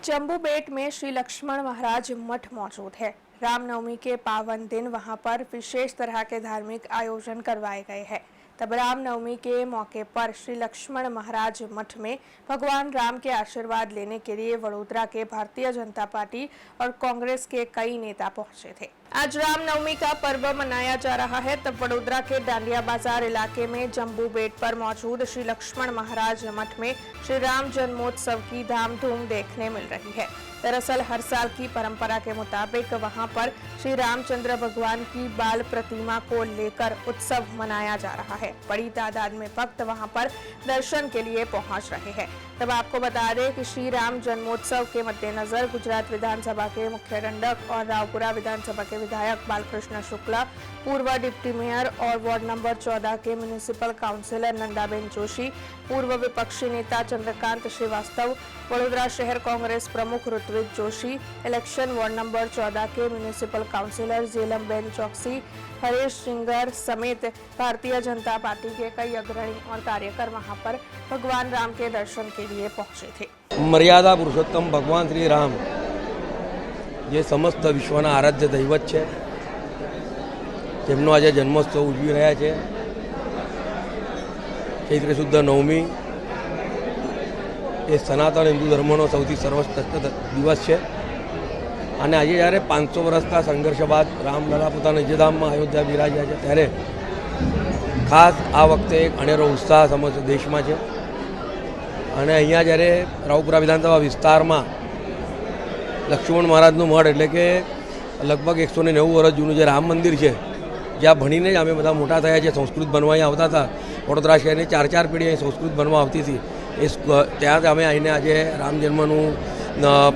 जम्बूबेट में श्री लक्ष्मण महाराज मठ मौजूद है। रामनवमी के पावन दिन वहां पर विशेष तरह के धार्मिक आयोजन करवाए गए हैं। तब रामनवमी के मौके पर श्री लक्ष्मण महाराज मठ में भगवान राम के आशीर्वाद लेने के लिए वडोदरा के भारतीय जनता पार्टी और कांग्रेस के कई नेता पहुंचे थे। आज रामनवमी का पर्व मनाया जा रहा है, तब वडोदरा के डांडिया बाजार इलाके में जम्बूबेट पर मौजूद श्री लक्ष्मण महाराज मठ में श्री राम जन्मोत्सव की धामधूम देखने मिल रही है। दरअसल हर साल की परंपरा के मुताबिक वहां पर श्री रामचंद्र भगवान की बाल प्रतिमा को लेकर उत्सव मनाया जा रहा है। बड़ी तादाद में भक्त वहां पर दर्शन के लिए पहुंच रहे हैं। तब आपको बता दें कि श्री राम जन्मोत्सव के मद्देनजर गुजरात विधानसभा के मुख्य दंडक और रावपुरा विधानसभा के विधायक बालकृष्ण शुक्ला, पूर्व डिप्टी मेयर और वार्ड नंबर 14 के म्युनिसिपल काउंसिलर नंदाबेन जोशी, पूर्व विपक्षी नेता चंद्रकांत श्रीवास्तव, वडोदरा शहर कांग्रेस प्रमुख Ritvik Joshi, election ward number 14 के म्युनिसिपल काउंसिलर जेलमबेन चौकसी, हरीश सिंगर समेत भारतीय जनता पार्टी के कई अग्रणी और कार्यकर वहां पर भगवान राम के दर्शन के लिए पहुंचे थे। मर्यादा पुरुषोत्तम भगवान श्री राम જે સમસ્ત વિશ્વના આરાધ્ય દૈવત છે, તેમનો આજે જન્મોત્સવ ઉજવી રહ્યા છે। ચૈત્ર શુદ્ધ નવમી એ સનાતન હિન્દુ ધર્મનો સૌથી સર્વશ્રેષ્ઠ દિવસ છે અને આજે જ્યારે 500 વર્ષના સંઘર્ષ બાદ રામલલા પોતાના નિજધામમાં અયોધ્યા બિરાજ્યા છે, ત્યારે ખાસ આ વખતે એક અનેરો ઉત્સાહ સમગ્ર દેશમાં છે અને અહીંયા જ્યારે રાવપુરા વિધાનસભા વિસ્તારમાં લક્ષ્મણ મહારાજનું મઠ એટલે કે લગભગ 190 વર્ષ જૂનું જે રામ મંદિર છે, જ્યાં ભણીને જ અમે બધા મોટા થયા છે। સંસ્કૃત બનવા અહીંયા આવતા હતા। વડોદરા શહેરની 4 પેઢી અહીં સંસ્કૃત બનવા આવતી હતી। એ ત્યાં જ અમે આવીને આજે રામ જન્મનું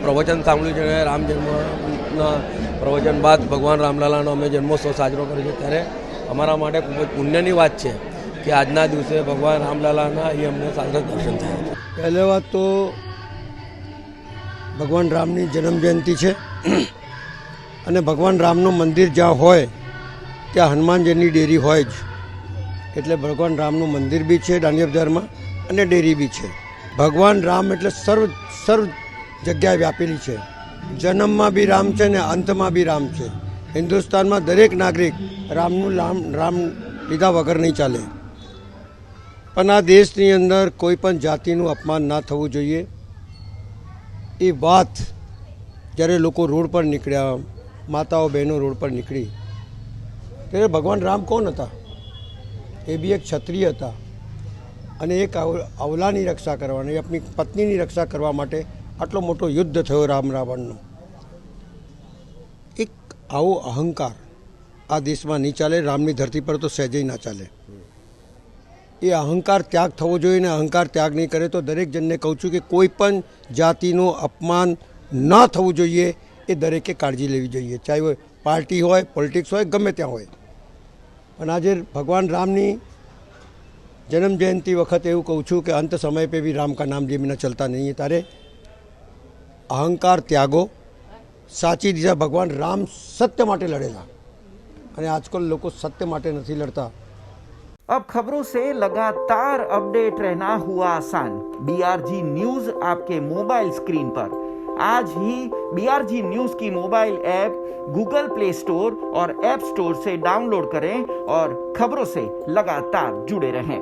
પ્રવચન સાંભળ્યું છે અને રામ જન્મના પ્રવચન બાદ ભગવાન રામલલાનો અમે જન્મોત્સવ સાજરો કર્યો છે। ત્યારે અમારા માટે ખૂબ જ પુણ્યની વાત છે કે આજના દિવસે ભગવાન રામલલાના અહીં અમને સાદા દર્શન થયા છે। પહેલી વાત તો ભગવાન રામની જન્મ જયંતિ છે અને ભગવાન રામનું મંદિર જ્યાં હોય ત્યાં હનુમાનજીની ડેરી હોય જ, એટલે ભગવાન રામનું મંદિર બી છે દાંડિયા બજારમાં અને ડેરી બી છે। ભગવાન રામ એટલે સર્વ જગ્યાએ વ્યાપેલી છે। જન્મમાં બી રામ છે ને અંતમાં બી રામ છે। હિન્દુસ્તાનમાં દરેક નાગરિક રામ લીધા વગર નહીં ચાલે। પણ આ દેશની અંદર કોઈ પણ જાતિનું અપમાન ના થવું જોઈએ। એ વાત જ્યારે લોકો રોડ પર નીકળ્યા, માતાઓ બહેનો રોડ પર નીકળી, ત્યારે ભગવાન રામ કોણ હતા? એ બી એક ક્ષત્રિય હતા અને એક અવલાની રક્ષા કરવાની, આપણી પત્નીની રક્ષા કરવા માટે આટલો મોટો યુદ્ધ થયો રામ રાવણનો। એક આવો અહંકાર આ દેશમાં નહીં ચાલે। રામની ધરતી પર તો સહેજે ના ચાલે। એ અહંકાર ત્યાગ થવો જોઈએ ને અહંકાર ત્યાગ નહીં કરે તો દરેક જણને કહું છું કે કોઈ પણ જાતિનું અપમાન ન થવું જોઈએ, એ દરેકે કાળજી લેવી જોઈએ, ચાહે પાર્ટી હોય, પોલિટિક્સ હોય, ગમે ત્યાં હોય। પણ આજે ભગવાન રામની જન્મ જયંતિ વખતે એવું કહું છું કે અંત समय पे भी राम का नाम लिए बिना चलता नहीं है। तारे अहंकार त्यागो, साची दिशा। भगवान राम सत्य माटे लड़ेला અને આજકાલ લોકો સત્ય માટે નથી લડતા। अब खबरों से लगातार अपडेट रहना हुआ आसान। BRG न्यूज आपके मोबाइल स्क्रीन पर। आज ही BRG न्यूज की mobile app Google play store और ऐप स्टोर से डाउनलोड करें और खबरों से लगातार जुड़े रहें।